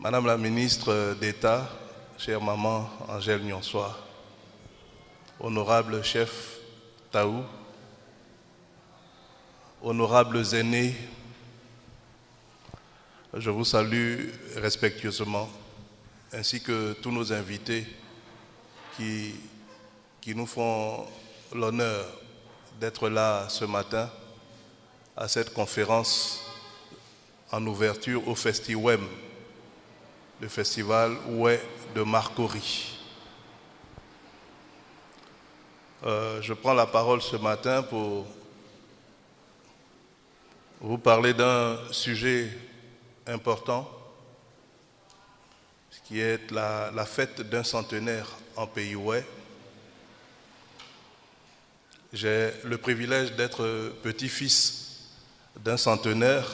Madame la ministre d'État, chère maman Angèle Nyonsoa, honorable chef Taou, honorables aînés, je vous salue respectueusement, ainsi que tous nos invités qui nous font l'honneur d'être là ce matin à cette conférence en ouverture au Festiwem, le festival Ouai de Marcory. Je prends la parole ce matin pour vous parler d'un sujet important, qui est la fête d'un centenaire en pays Ouai. J'ai le privilège d'être petit-fils d'un centenaire,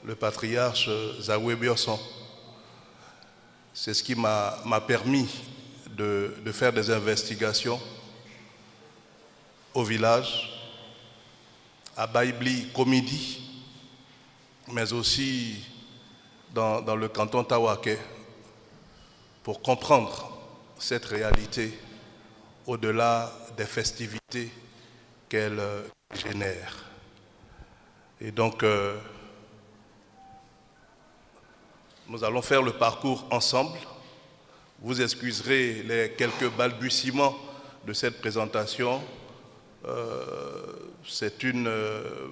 le patriarche Zaoué Biosson. C'est ce qui m'a permis de faire des investigations au village, à Baïbli, Komidi, mais aussi dans le canton Tawaké, pour comprendre cette réalité au-delà des festivités qu'elle génère. Et donc, nous allons faire le parcours ensemble. Vous excuserez les quelques balbutiements de cette présentation. C'est une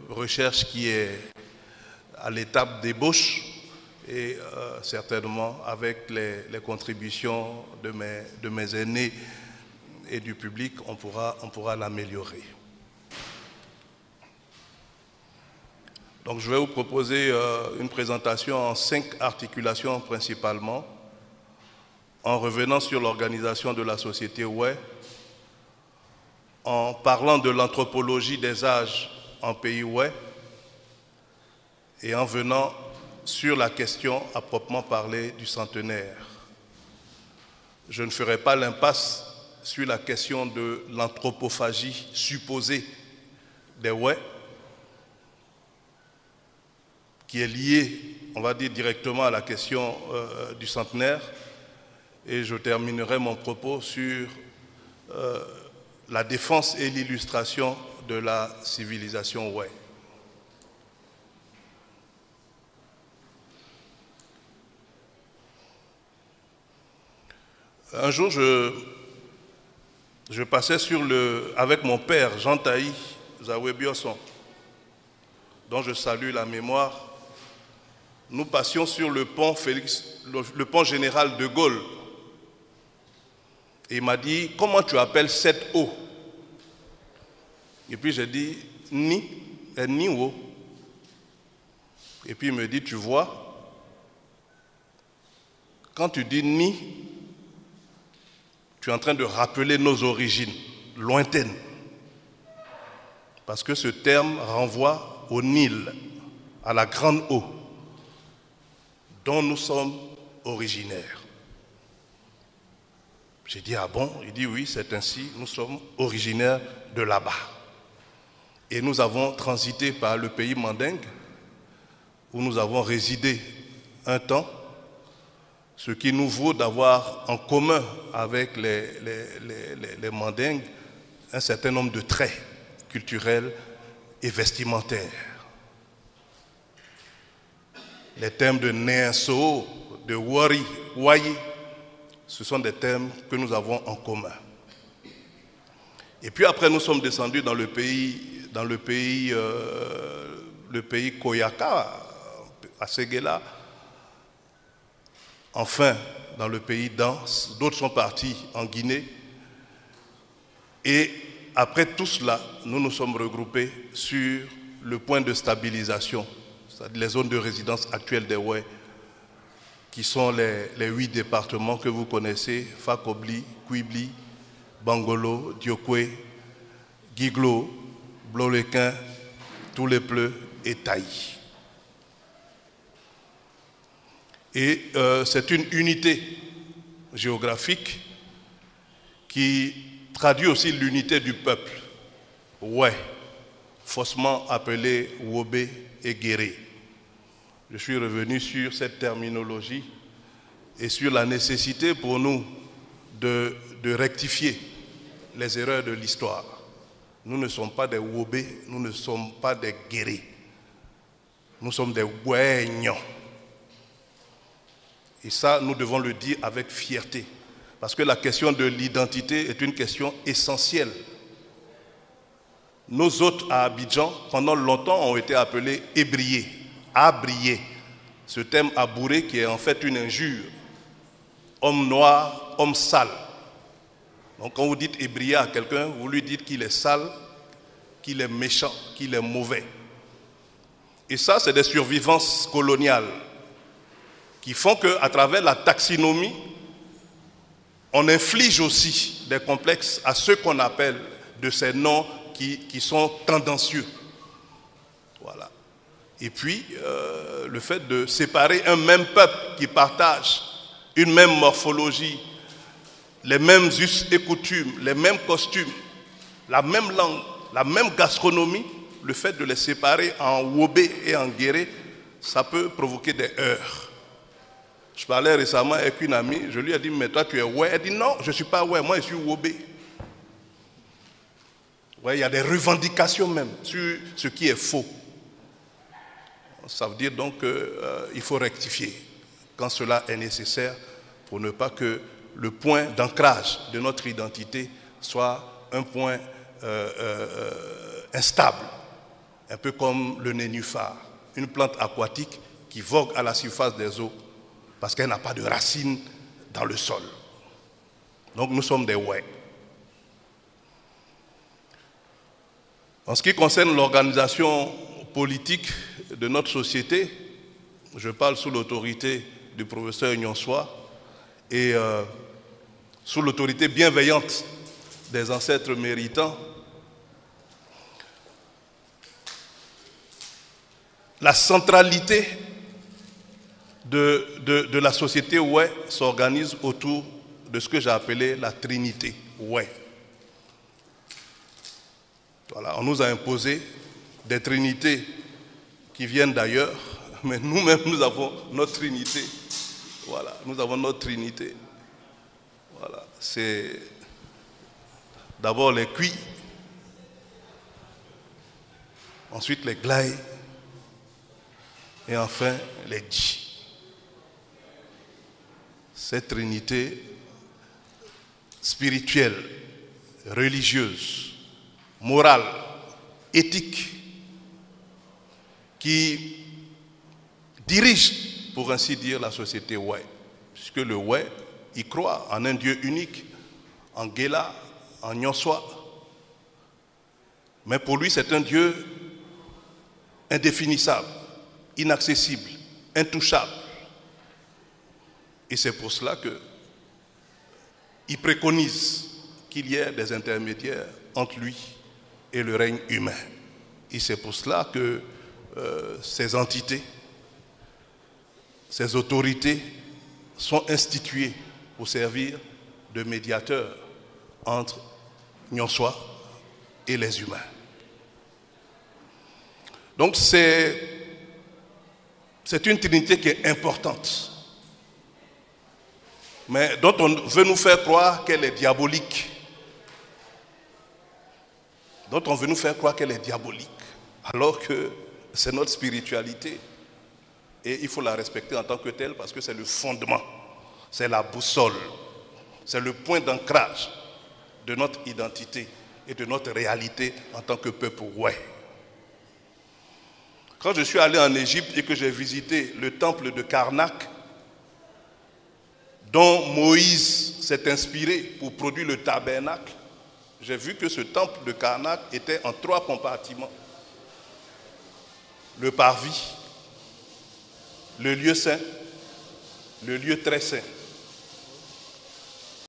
recherche qui est à l'étape d'ébauche et certainement avec les contributions de mes aînés et du public, on pourra l'améliorer. Donc je vais vous proposer une présentation en 5 articulations principalement, en revenant sur l'organisation de la société Ouai, en parlant de l'anthropologie des âges en pays Ouai, et en venant sur la question à proprement parler du centenaire. Je ne ferai pas l'impasse sur la question de l'anthropophagie supposée des Ouai, qui est liée, on va dire, directement à la question du centenaire. Et je terminerai mon propos sur la défense et l'illustration de la civilisation Ouai. Un jour, je passais avec mon père, Jean Taï Zaoué Biosson, dont je salue la mémoire. Nous passions sur le pont général de Gaulle. Et il m'a dit, comment tu appelles cette eau? Et puis j'ai dit, ni eau. Et puis il me dit, tu vois, quand tu dis ni, tu es en train de rappeler nos origines lointaines. Parce que ce terme renvoie au Nil, à la grande eau, dont nous sommes originaires. J'ai dit, ah bon? Il dit, oui, c'est ainsi, nous sommes originaires de là-bas. Et nous avons transité par le pays mandingue, où nous avons résidé un temps, ce qui nous vaut d'avoir en commun avec les mandingues un certain nombre de traits culturels et vestimentaires. Les thèmes de Néenso, de Wari, Wayi, ce sont des thèmes que nous avons en commun. Et puis après, nous sommes descendus dans le pays Koyaka, à Séguéla. Enfin, dans le pays Danse, d'autres sont partis en Guinée. Et après tout cela, nous nous sommes regroupés sur le point de stabilisation, c'est-à-dire les zones de résidence actuelles des Ouai, qui sont les 8 départements que vous connaissez, Fakobli, Kouibli, Bangolo, Diokwe, Guiglo, Blolequin, Toulepleu et Taï. Et c'est une unité géographique qui traduit aussi l'unité du peuple. Ouai, faussement appelé Wobé et Guéré. Je suis revenu sur cette terminologie et sur la nécessité pour nous de rectifier les erreurs de l'histoire. Nous ne sommes pas des Wobé, nous ne sommes pas des Guérés. Nous sommes des Ouégnons. Et ça, nous devons le dire avec fierté. Parce que la question de l'identité est une question essentielle. Nos hôtes à Abidjan, pendant longtemps, ont été appelés ébriés, abriés. Ce terme abouré qui est en fait une injure. Homme noir, homme sale. Donc quand vous dites ébrié à quelqu'un, vous lui dites qu'il est sale, qu'il est méchant, qu'il est mauvais. Et ça, c'est des survivances coloniales qui font qu'à travers la taxinomie, on inflige aussi des complexes à ceux qu'on appelle de ces noms qui sont tendancieux. Voilà. Et puis, le fait de séparer un même peuple qui partage une même morphologie, les mêmes us et coutumes, les mêmes costumes, la même langue, la même gastronomie, le fait de les séparer en Wobé et en Guéré, ça peut provoquer des heurts. Je parlais récemment avec une amie, je lui ai dit, mais toi tu es ouais? Elle dit, non, je ne suis pas ouais, moi je suis Wobé. Ouais, il y a des revendications même sur ce qui est faux. Ça veut dire donc qu'il faut rectifier quand cela est nécessaire pour ne pas que le point d'ancrage de notre identité soit un point instable, un peu comme le nénuphar, une plante aquatique qui vogue à la surface des eaux parce qu'elle n'a pas de racines dans le sol. Donc nous sommes des ouais. En ce qui concerne l'organisation politique de notre société, je parle sous l'autorité du professeur Nyonsoi et sous l'autorité bienveillante des ancêtres méritants. La centralité de la société ouais s'organise autour de ce que j'ai appelé la Trinité ouais. Voilà, on nous a imposé des trinités qui viennent d'ailleurs, mais nous-mêmes nous avons notre Trinité. Voilà, nous avons notre Trinité. Voilà, c'est d'abord les Kui, ensuite les Glai, et enfin les Dji. Cette trinité spirituelle, religieuse, morale, éthique, qui dirige, pour ainsi dire, la société ouais. Puisque le ouais, il croit en un Dieu unique, en Gela, en Nyonsoi. Mais pour lui, c'est un Dieu indéfinissable, inaccessible, intouchable. Et c'est pour cela qu'il préconise qu'il y ait des intermédiaires entre lui et le règne humain. Et c'est pour cela que ces entités, ces autorités sont instituées pour servir de médiateurs entre Nyonsoi et les humains. Donc c'est une trinité qui est importante, mais dont on veut nous faire croire qu'elle est diabolique. Dont on veut nous faire croire qu'elle est diabolique, alors que c'est notre spiritualité. Et il faut la respecter en tant que telle parce que c'est le fondement, c'est la boussole, c'est le point d'ancrage de notre identité et de notre réalité en tant que peuple ouais. Quand je suis allé en Égypte et que j'ai visité le temple de Karnak, dont Moïse s'est inspiré pour produire le tabernacle, j'ai vu que ce temple de Karnak était en 3 compartiments. Le parvis, le lieu saint, le lieu très saint.